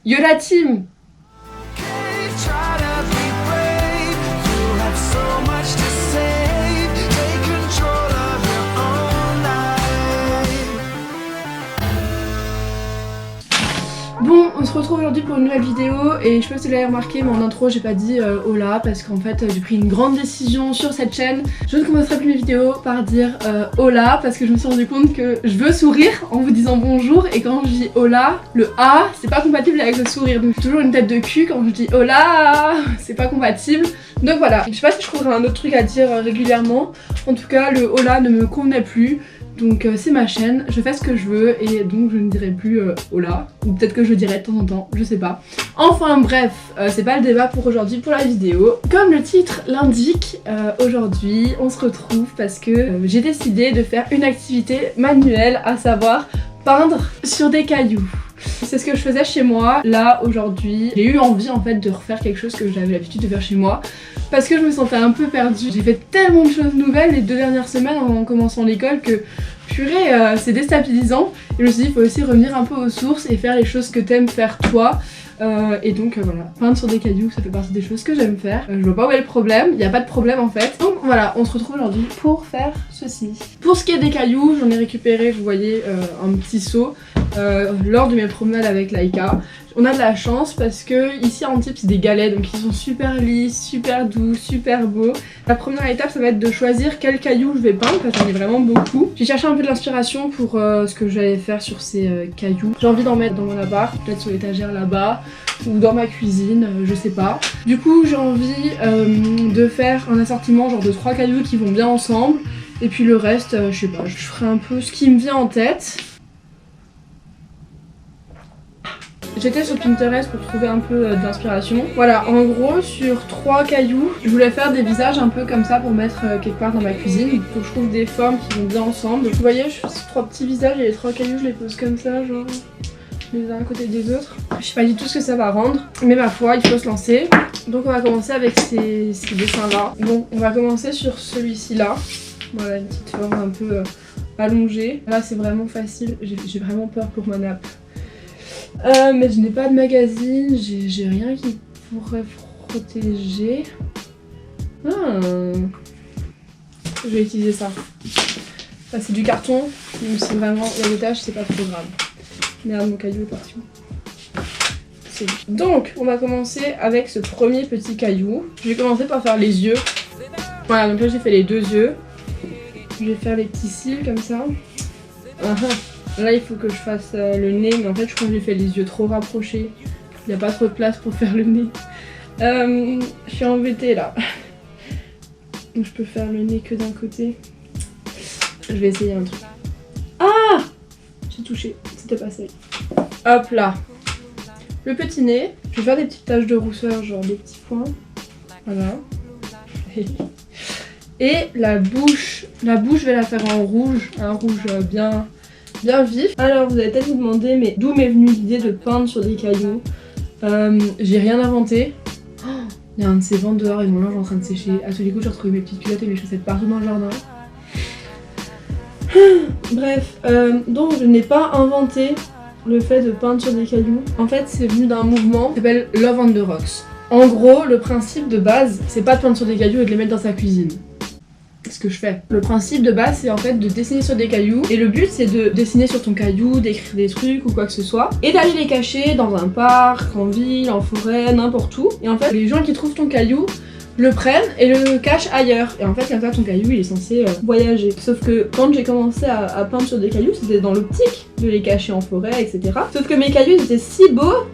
Yo la team! Bon, on se retrouve aujourd'hui pour une nouvelle vidéo et je sais pas si vous l'avez remarqué mais en intro j'ai pas dit hola parce qu'en fait j'ai pris une grande décision sur cette chaîne. Je ne commencerai plus mes vidéos par dire hola parce que je me suis rendu compte que je veux sourire en vous disant bonjour et quand je dis hola, le A c'est pas compatible avec le sourire donc j'ai toujours une tête de cul quand je dis hola, c'est pas compatible. Donc voilà, je sais pas si je trouverai un autre truc à dire régulièrement, en tout cas le hola ne me convenait plus. Donc c'est ma chaîne, je fais ce que je veux et donc je ne dirai plus hola, ou peut-être que je le dirai de temps en temps, je sais pas. Enfin bref, c'est pas le débat pour aujourd'hui, pour la vidéo. Comme le titre l'indique, aujourd'hui on se retrouve parce que j'ai décidé de faire une activité manuelle, à savoir peindre sur des cailloux. C'est ce que je faisais chez moi. Là aujourd'hui j'ai eu envie en fait de refaire quelque chose que j'avais l'habitude de faire chez moi parce que je me sentais un peu perdue. J'ai fait tellement de choses nouvelles les 2 dernières semaines en commençant l'école que purée c'est déstabilisant et je me suis dit il faut aussi revenir un peu aux sources et faire les choses que t'aimes faire toi. Et donc voilà, peindre sur des cailloux ça fait partie des choses que j'aime faire. Je vois pas où est le problème, il n'y a pas de problème en fait. Donc voilà, on se retrouve aujourd'hui pour faire ceci. Pour ce qui est des cailloux, j'en ai récupéré, vous voyez, un petit seau lors de mes promenades avec Laïka. On a de la chance parce que ici à Antibes c'est des galets donc ils sont super lisses, super doux, super beaux. La première étape ça va être de choisir quel caillou je vais peindre parce que j'en ai vraiment beaucoup. J'ai cherché un peu de l'inspiration pour ce que j'allais faire sur ces cailloux. J'ai envie d'en mettre dans mon appart, peut-être sur l'étagère là-bas ou dans ma cuisine, je sais pas. Du coup j'ai envie de faire un assortiment genre de 3 cailloux qui vont bien ensemble et puis le reste je sais pas, je ferai un peu ce qui me vient en tête. J'étais sur Pinterest pour trouver un peu d'inspiration. Voilà, en gros, sur 3 cailloux, je voulais faire des visages un peu comme ça pour mettre quelque part dans ma cuisine. Il faut que je trouve des formes qui vont bien ensemble. Donc, vous voyez, je fais 3 petits visages et les 3 cailloux, je les pose comme ça, genre les uns à côté des autres. Je sais pas du tout ce que ça va rendre, mais ma foi, il faut se lancer. Donc on va commencer avec ces dessins-là. Bon, on va commencer sur celui-ci là. Voilà, une petite forme un peu allongée. Là, c'est vraiment facile. J'ai vraiment peur pour ma nappe. Mais je n'ai pas de magazine, j'ai rien qui pourrait protéger. Je vais utiliser ça. Ça c'est du carton, donc c'est vraiment, il y a des taches, c'est pas trop grave. Merde, mon caillou est parti. Donc, on va commencer avec ce premier petit caillou. Je vais commencer par faire les yeux. Voilà, donc là j'ai fait les 2 yeux. Je vais faire les petits cils comme ça. Là il faut que je fasse le nez, mais en fait je crois que j'ai fait les yeux trop rapprochés. Il n'y a pas trop de place pour faire le nez. Je suis embêtée là. Donc je peux faire le nez que d'un côté. Je vais essayer un truc. Ah! J'ai touché, c'était pas ça. Hop là. Le petit nez. Je vais faire des petites taches de rousseur, genre des petits points. Voilà. Et la bouche. La bouche je vais la faire en rouge. Un rouge bien vif. Alors vous allez peut-être vous demander mais d'où m'est venue l'idée de peindre sur des cailloux. J'ai rien inventé. Il y a un de ces vents dehors et mon linge est en train de sécher. À tous les coups j'ai retrouvé mes petites culottes et mes chaussettes partout dans le jardin. Bref, donc je n'ai pas inventé le fait de peindre sur des cailloux. En fait c'est venu d'un mouvement qui s'appelle Love on the Rocks. En gros le principe de base c'est pas de peindre sur des cailloux et de les mettre dans sa cuisine. Ce que je fais. Le principe de base c'est en fait de dessiner sur des cailloux et le but c'est de dessiner sur ton caillou, d'écrire des trucs ou quoi que ce soit et d'aller les cacher dans un parc, en ville, en forêt, n'importe où. Et en fait les gens qui trouvent ton caillou le prennent et le cachent ailleurs et en fait comme ça ton caillou il est censé voyager. Sauf que quand j'ai commencé à peindre sur des cailloux c'était dans l'optique de les cacher en forêt etc. Sauf que mes cailloux étaient si beaux.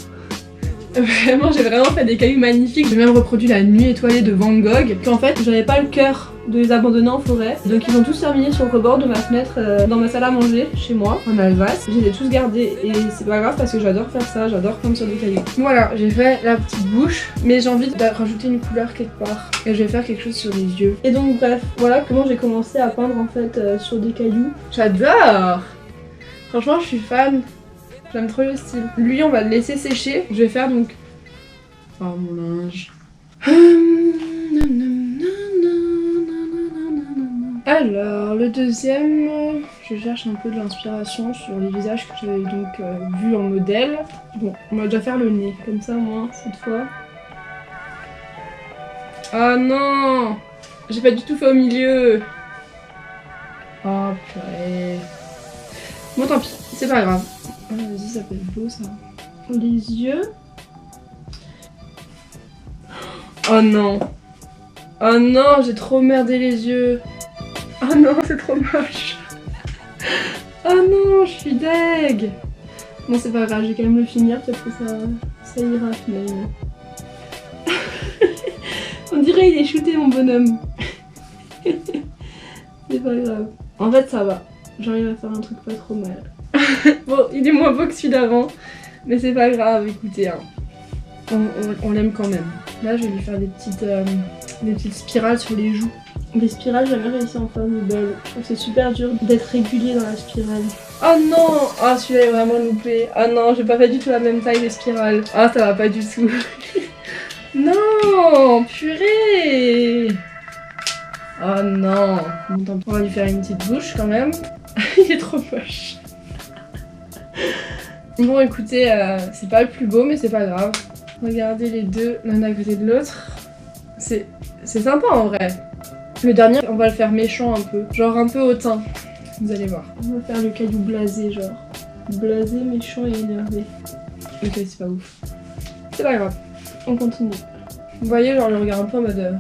Vraiment j'ai vraiment fait des cailloux magnifiques. J'ai même reproduit la nuit étoilée de Van Gogh qu'en fait j'avais pas le cœur de les abandonner en forêt. Donc ils ont tous terminé sur le rebord de ma fenêtre dans ma salle à manger chez moi en Alsace. Je les ai tous gardés et c'est pas grave parce que j'adore faire ça, j'adore peindre sur des cailloux. Voilà, j'ai fait la petite bouche mais j'ai envie de rajouter une couleur quelque part et je vais faire quelque chose sur les yeux. Et donc bref, voilà comment j'ai commencé à peindre en fait sur des cailloux. J'adore! Franchement je suis fan. J'aime trop le style. Lui on va le laisser sécher. Je vais faire donc... Oh mon linge. Alors, le deuxième, je cherche un peu de l'inspiration sur les visages que j'avais donc vus en modèle. Bon, on va déjà faire le nez, comme ça moi, cette fois. Ah non! J'ai pas du tout fait au milieu! Oh purée. Bon tant pis, c'est pas grave. Oh, vas-y, ça peut être beau ça. Les yeux. Oh non! Oh non, j'ai trop merdé les yeux! Oh non, c'est trop moche! Oh non, je suis deg! Bon, c'est pas grave, je vais quand même le finir, peut-être que ça ira finalement. On dirait il est shooté mon bonhomme. C'est pas grave. En fait, ça va. J'arrive à faire un truc pas trop mal. Bon, il est moins beau que celui d'avant, mais c'est pas grave, écoutez. Hein. On l'aime quand même. Là, je vais lui faire des petites spirales sur les joues. Les spirales, j'ai jamais réussi à en faire une belle. Je trouve que c'est super dur d'être régulier dans la spirale. Oh non! Oh, celui-là est vraiment loupé. Oh non, j'ai pas fait du tout la même taille de spirale. Ah, ça va pas du tout. Non! Purée! Oh non! Bon, tant pis. On va lui faire une petite bouche quand même. Il est trop moche. Bon, écoutez, c'est pas le plus beau, mais c'est pas grave. Regardez les deux, l'un à côté de l'autre. C'est sympa en vrai. Le dernier, on va le faire méchant un peu. Genre un peu hautain. Vous allez voir. On va faire le caillou blasé, genre. Blasé, méchant et énervé. Ok, c'est pas ouf. C'est pas grave. On continue. Vous voyez, genre, le regard un peu en mode...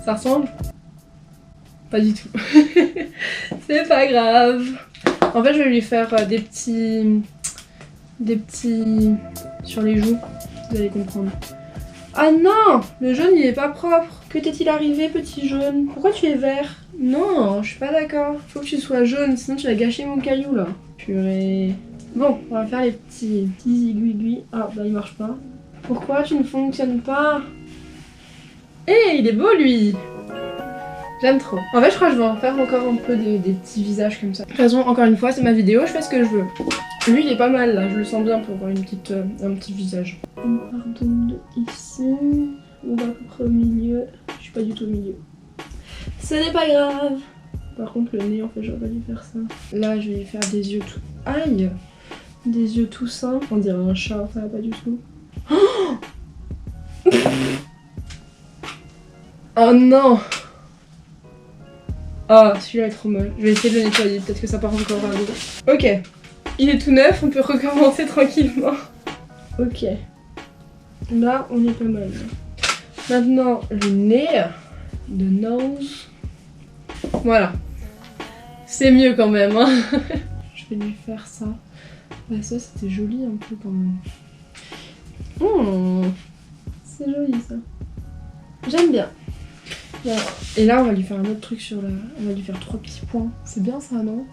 Ça ressemble? Pas du tout. C'est pas grave. En fait, je vais lui faire des petits... sur les joues. Vous allez comprendre. Ah non! Le jaune, il est pas propre. Que t'est-il arrivé, petit jaune? Pourquoi tu es vert? Non, je suis pas d'accord. Faut que tu sois jaune, sinon tu vas gâcher mon caillou, là. Purée. Bon, on va faire les petits aiguilles. Ah, bah il marche pas. Pourquoi tu ne fonctionnes pas? Eh, il est beau, lui! J'aime trop. En fait, je crois que je vais en faire encore un peu des petits visages comme ça. De toute façon, encore une fois, c'est ma vidéo, je fais ce que je veux. Lui, il est pas mal, là. Je le sens bien pour avoir un petit visage. On part donc de ici. On va à peu près au milieu. Je suis pas du tout au milieu. Ce n'est pas grave. Par contre, le nez, en fait, j'aurais pas dû faire ça. Là, je vais lui faire des yeux tout... Aïe! Des yeux tout simples. On dirait un chat, ça va pas du tout. Oh, oh non! Oh, celui-là est trop moche. Je vais essayer de le nettoyer, peut-être que ça part encore à l'eau. Ok. Il est tout neuf, on peut recommencer tranquillement. Ok. Là, on est pas mal. Maintenant, le nez. The nose. Voilà. C'est mieux quand même, hein. Je vais lui faire ça. Bah ça, c'était joli un peu quand même. C'est joli ça. J'aime bien. Voilà. Et là, on va lui faire un autre truc sur la... On va lui faire 3 petits points. C'est bien ça, non?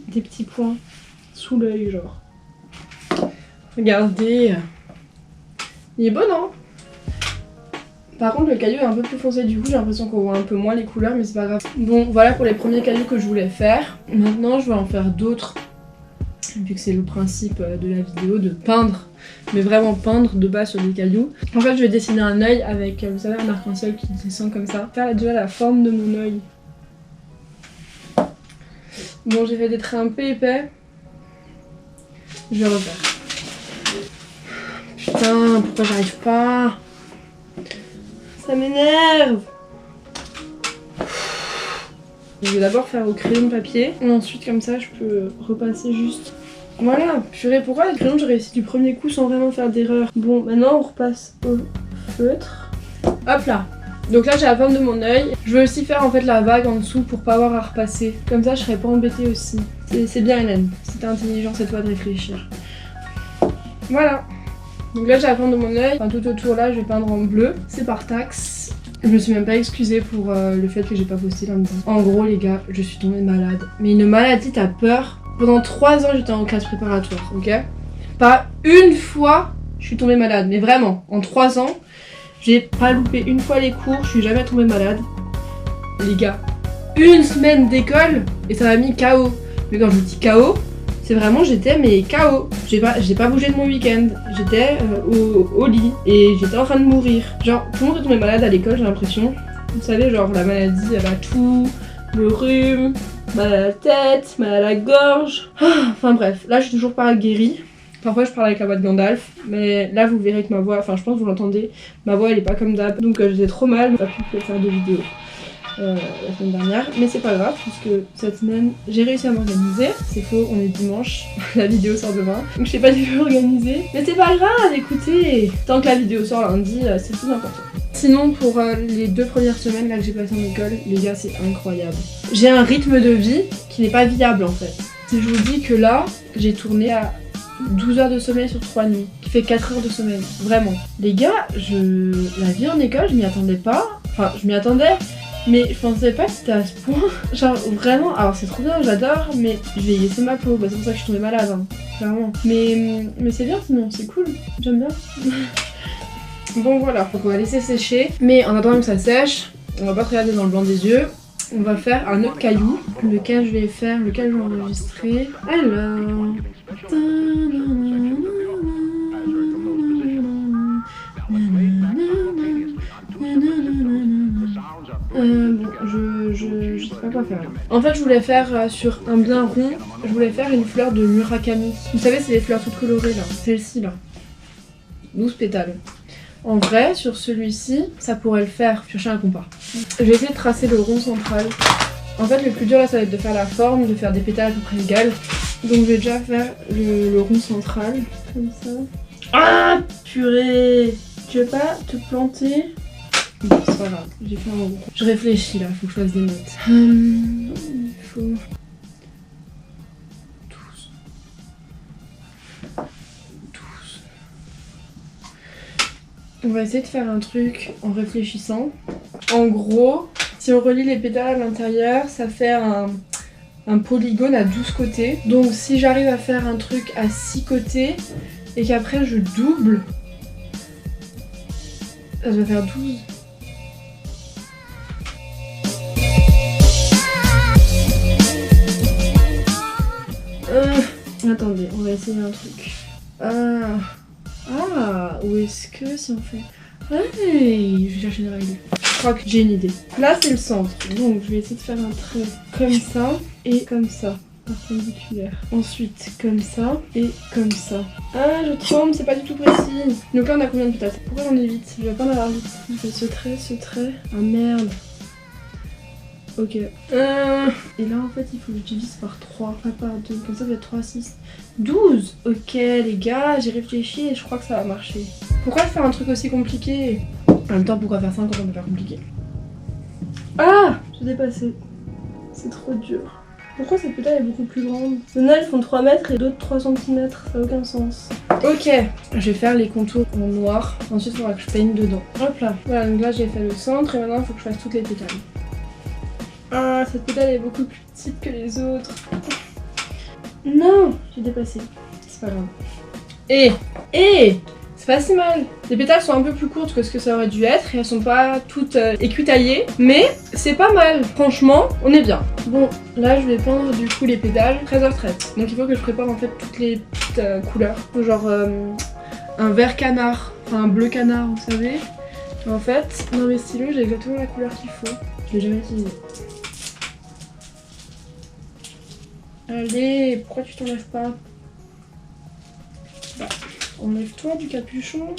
Des petits points sous l'œil, genre. Regardez. Il est beau, non? Par contre, le caillou est un peu plus foncé, du coup, j'ai l'impression qu'on voit un peu moins les couleurs, mais c'est pas grave. Bon, voilà pour les premiers cailloux que je voulais faire. Maintenant, je vais en faire d'autres. Vu que c'est le principe de la vidéo, de peindre, mais vraiment peindre de bas sur des cailloux. En fait, je vais dessiner un œil avec, vous savez, un arc-en-ciel qui descend comme ça. Faire déjà la forme de mon œil. Bon, j'ai fait des traits un peu épais. Je vais refaire. Putain, pourquoi j'arrive pas? Ça m'énerve. Je vais d'abord faire au crayon de papier. Et ensuite, comme ça, je peux repasser juste. Voilà, purée, pourquoi le crayon j'ai réussi du premier coup sans vraiment faire d'erreur? Bon, maintenant on repasse au feutre. Hop là. Donc là j'ai la forme de mon œil. Je vais aussi faire en fait la vague en dessous pour pas avoir à repasser. Comme ça je serai pas embêtée aussi. C'est bien Hélène, c'était intelligent cette fois de réfléchir. Voilà. Donc là j'ai la forme de mon œil. Enfin, tout autour là je vais peindre en bleu. C'est par taxe. Je me suis même pas excusée pour le fait que j'ai pas posté lundi. En gros les gars, je suis tombée malade. Mais une maladie, t'as peur? Pendant 3 ans j'étais en classe préparatoire, ok? Pas une fois je suis tombée malade, mais vraiment, en 3 ans, j'ai pas loupé une fois les cours, je suis jamais tombée malade. Les gars, 1 semaine d'école et ça m'a mis KO. Mais quand je dis KO, c'est vraiment j'étais mais KO. J'ai pas bougé de mon week-end, j'étais au lit et j'étais en train de mourir. Genre tout le monde est tombé malade à l'école, j'ai l'impression. Vous savez, genre la maladie, elle a tout, le rhume, mal à la tête, mal à la gorge. Enfin bref, là je suis toujours pas guérie. Parfois je parle avec la voix de Gandalf, mais là vous verrez que ma voix, enfin je pense que vous l'entendez, ma voix elle est pas comme d'hab, donc j'étais trop mal, j'ai pas pu faire de vidéo la semaine dernière, mais c'est pas grave puisque cette semaine j'ai réussi à m'organiser. C'est faux, on est dimanche, la vidéo sort demain, donc je sais pas du tout organisée, mais c'est pas grave, écoutez, tant que la vidéo sort lundi, c'est plus important. Sinon pour les 2 premières semaines là que j'ai passé en école, les gars c'est incroyable. J'ai un rythme de vie qui n'est pas viable en fait. Si je vous dis que là, j'ai tourné à 12 heures de sommeil sur 3 nuits, qui fait 4 heures de sommeil, vraiment. Les gars, la vie en école, je m'y attendais pas, enfin je m'y attendais, mais je pensais pas que c'était à ce point. Genre vraiment, alors c'est trop bien, j'adore, mais je vais laisser ma peau, bah, c'est pour ça que je suis tombée malade, hein, clairement. Mais c'est bien sinon, c'est cool, j'aime bien. Bon voilà, donc on va laisser sécher, mais en attendant que ça sèche, on va pas se regarder dans le blanc des yeux. On va faire un autre caillou, lequel je vais enregistrer. Alors... bon, je sais pas quoi faire. En fait, je voulais faire sur un bien rond, je voulais faire une fleur de Murakami. Vous savez, c'est les fleurs toutes colorées là, celle-ci là. 12 pétales. En vrai, sur celui-ci, ça pourrait le faire. Chercher un compas. Je vais essayer de tracer le rond central. En fait, le plus dur là, ça va être de faire la forme, de faire des pétales à peu près égales. Donc je vais déjà faire le rond central, comme ça. Ah purée! Tu veux pas te planter? Bon, c'est pas grave, j'ai fait un rond. Je réfléchis là, faut que je fasse des notes. Il faut... 12. On va essayer de faire un truc en réfléchissant. En gros, si on relie les pétales à l'intérieur, ça fait un polygone à 12 côtés. Donc si j'arrive à faire un truc à 6 côtés et qu'après je double, ça va faire 12. Attendez, on va essayer un truc. Ou est-ce que si on fait... Hey, je vais chercher une règle. Je crois que j'ai une idée. Là c'est le centre, donc je vais essayer de faire un trait comme ça et comme ça, perpendiculaire. Ensuite comme ça et comme ça. Ah je tremble, c'est pas du tout précis. Donc là on a combien de pétales? Pourquoi j'en ai 8? Je vais pas en avoir 8. Je fais ce trait. Ah merde. Ok. Et là en fait il faut que je divise par 3, pas par 2, comme ça ça va être 3, 6, 12. Ok les gars, j'ai réfléchi et je crois que ça va marcher. Pourquoi faire un truc aussi compliqué? En même temps pourquoi faire ça quand on peut faire compliqué? Ah, j'ai dépassé. C'est trop dur. Pourquoi cette pétale est beaucoup plus grande? Il y en a elles font 3 mètres et d'autres 3 cm, ça n'a aucun sens. Ok, je vais faire les contours en noir, ensuite il faudra que je peigne dedans. Hop là. Voilà, donc là j'ai fait le centre et maintenant il faut que je fasse toutes les pétales. Ah, cette pétale est beaucoup plus petite que les autres. Non, j'ai dépassé. C'est pas grave. C'est pas si mal. Les pétales sont un peu plus courtes que ce que ça aurait dû être et elles sont pas toutes écutaillées, mais c'est pas mal. Franchement, on est bien. Bon, là je vais peindre du coup les pétales 13h13. Donc il faut que je prépare en fait toutes les petites couleurs. Genre un vert canard, enfin un bleu canard, vous savez. Et en fait, dans mes stylos, j'ai exactement la couleur qu'il faut. Je l'ai jamais utilisée. Allez, pourquoi tu t'enlèves pas? Bah, enlève-toi du capuchon.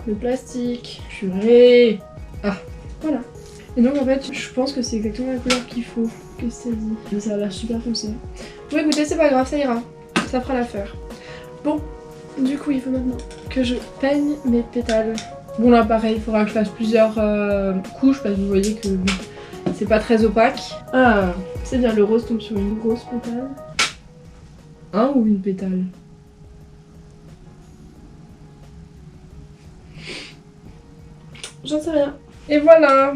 Le plastique. Purée. Ah, voilà. Et donc en fait, je pense que c'est exactement la couleur qu'il faut. Qu'est-ce que ça dit? Mais ça a l'air super foncé. Bon écoutez, c'est pas grave, ça ira. Ça fera l'affaire. Bon, du coup il faut maintenant que je peigne mes pétales. Bon là pareil, il faudra que je fasse plusieurs couches parce que vous voyez que c'est pas très opaque. Ah, c'est bien, le rose tombe sur une grosse pétale. Un ou une pétale? J'en sais rien. Et voilà.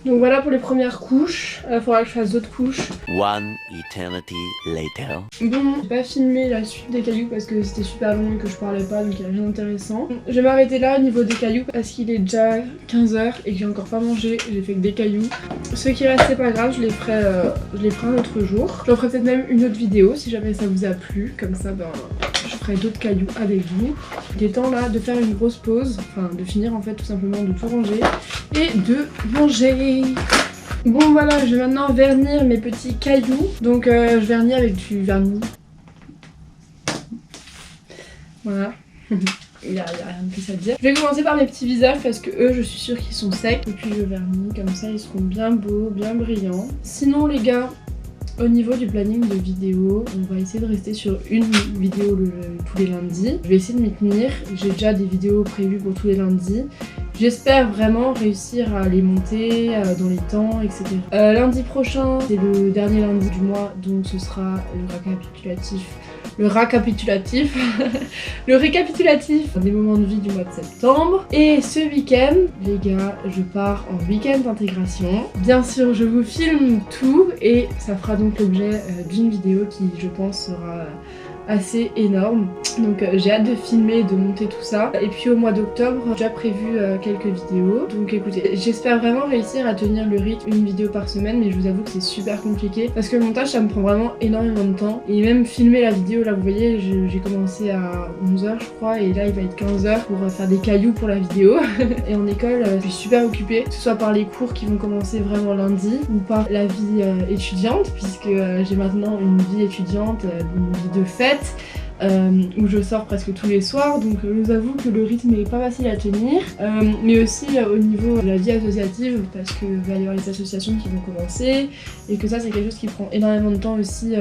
Donc voilà pour les premières couches. Il faudra que je fasse d'autres couches. One eternity later. Bon, j'ai pas filmé la suite des cailloux parce que c'était super long et que je parlais pas, donc il y a rien d'intéressant. Je vais m'arrêter là au niveau des cailloux parce qu'il est déjà 15h et que j'ai encore pas mangé. J'ai fait que des cailloux. Ce qui reste, c'est pas grave, je les ferai un autre jour. J'en ferai peut-être même une autre vidéo si jamais ça vous a plu. Comme ça, ben, je ferai ferai d'autres cailloux avec vous. Il est temps là de faire une grosse pause, enfin de finir en fait tout simplement de tout ranger et de manger. Bon voilà, je vais maintenant vernir mes petits cailloux. Donc je vernis avec du vernis. Voilà. Il y a rien de plus à dire. Je vais commencer par mes petits visages parce que eux je suis sûre qu'ils sont secs. Et puis je vernis comme ça, ils seront bien beaux, bien brillants. Sinon les gars, au niveau du planning de vidéo, on va essayer de rester sur une vidéo tous les lundis. Je vais essayer de m'y tenir. J'ai déjà des vidéos prévues pour tous les lundis. J'espère vraiment réussir à les monter dans les temps, etc. Lundi prochain, c'est le dernier lundi du mois, donc ce sera le récapitulatif des moments de vie du mois de septembre. Et ce week-end, les gars, je pars en week-end d'intégration. Bien sûr, je vous filme tout et ça fera donc l'objet d'une vidéo qui, je pense, sera assez énorme. Donc j'ai hâte de filmer et de monter tout ça. Et puis au mois d'octobre, j'ai déjà prévu quelques vidéos. Donc écoutez, j'espère vraiment réussir à tenir le rythme, une vidéo par semaine, mais je vous avoue que c'est super compliqué parce que le montage ça me prend vraiment énormément de temps. Et même filmer la vidéo, là vous voyez, j'ai commencé à 11h je crois et là il va être 15h pour faire des cailloux pour la vidéo. Et en école, je suis super occupée, que ce soit par les cours qui vont commencer vraiment lundi ou par la vie étudiante puisque j'ai maintenant une vie étudiante, une vie de fête. Où je sors presque tous les soirs, donc je vous avoue que le rythme est pas facile à tenir, mais aussi au niveau de la vie associative parce que va y avoir les associations qui vont commencer et que ça c'est quelque chose qui prend énormément de temps aussi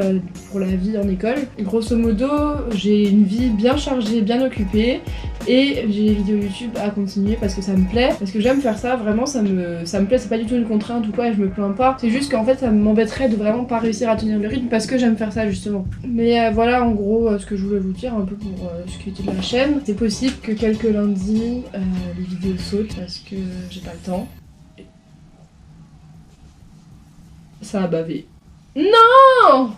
pour la vie en école. Grosso modo, j'ai une vie bien chargée, bien occupée et j'ai des vidéos YouTube à continuer parce que ça me plaît, parce que j'aime faire ça, vraiment ça me plaît, c'est pas du tout une contrainte ou quoi et je me plains pas, c'est juste qu'en fait ça m'embêterait de vraiment pas réussir à tenir le rythme parce que j'aime faire ça justement. Mais voilà en gros ce que je voulais vous dire un peu pour ce qui était de la chaîne. C'est possible que quelques lundis les vidéos sautent parce que j'ai pas le temps. Ça a bavé. Non!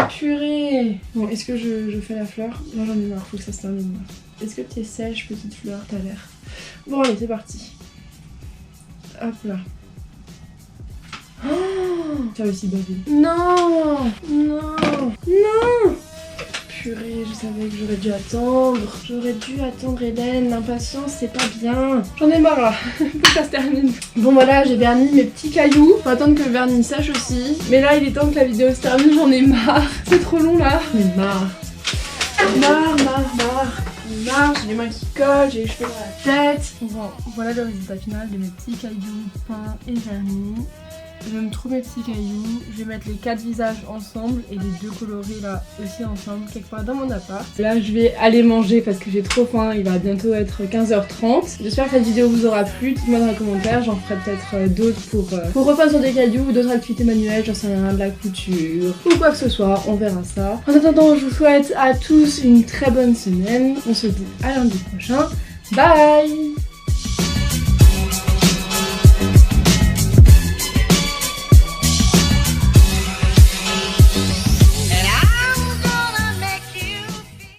Purée! Bon, est-ce que je fais la fleur? Non, j'en ai marre, faut que ça se termine. Est-ce que t'es sèche, petite fleur? T'as l'air. Bon, allez, c'est parti. Hop là. Oh, ça a aussi bavé. Non! Non! Non! Purée, je savais que j'aurais dû attendre. J'aurais dû attendre Hélène, l'impatience c'est pas bien. J'en ai marre là, faut que ça se termine. Bon voilà, j'ai verni mes petits cailloux. Faut attendre que le vernis sèche aussi. Mais là il est temps que la vidéo se termine, j'en ai marre. C'est trop long là. J'en ai marre. Marre, j'ai les mains qui collent, j'ai les cheveux dans la tête. Bon, voilà le résultat final de mes petits cailloux peints et vernis. J'aime trop mes petits cailloux, je vais mettre les 4 visages ensemble et les 2 coloris là aussi ensemble quelque part dans mon appart. Là je vais aller manger parce que j'ai trop faim, il va bientôt être 15h30. J'espère que cette vidéo vous aura plu, dites-moi dans les commentaires, j'en ferai peut-être d'autres pour repeindre sur des cailloux ou d'autres activités manuelles, j'en sais rien, de la couture ou quoi que ce soit, on verra ça. En attendant, je vous souhaite à tous une très bonne semaine, on se dit à lundi prochain, bye.